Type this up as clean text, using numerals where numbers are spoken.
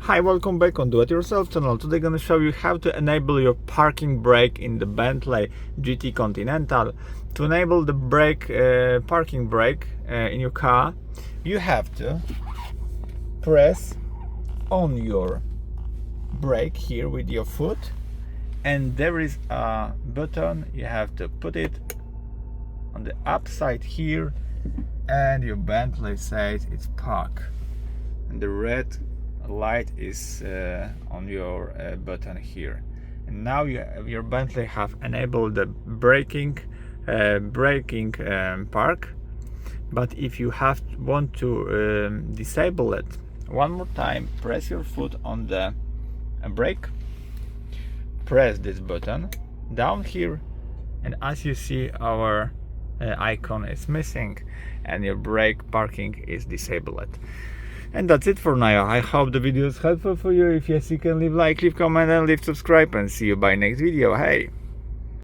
Hi, welcome back on Do It Yourself channel. Today I'm going to show you how to enable your parking brake in the Bentley GT Continental. To enable the parking brake in your car, you have to press on your brake here with your foot, and there is a button. You have to put it on the upside here, and your Bentley says it's park, and the red light is on your button here, and now your Bentley have enabled the braking park. But if you want to disable it, one more time, press your foot on the brake, press this button down here, and as you see, our icon is missing and your brake parking is disabled. And that's it for now. I hope the video is helpful for you. If yes, you can leave like, leave comment, and leave subscribe, and see you by next video. Hey!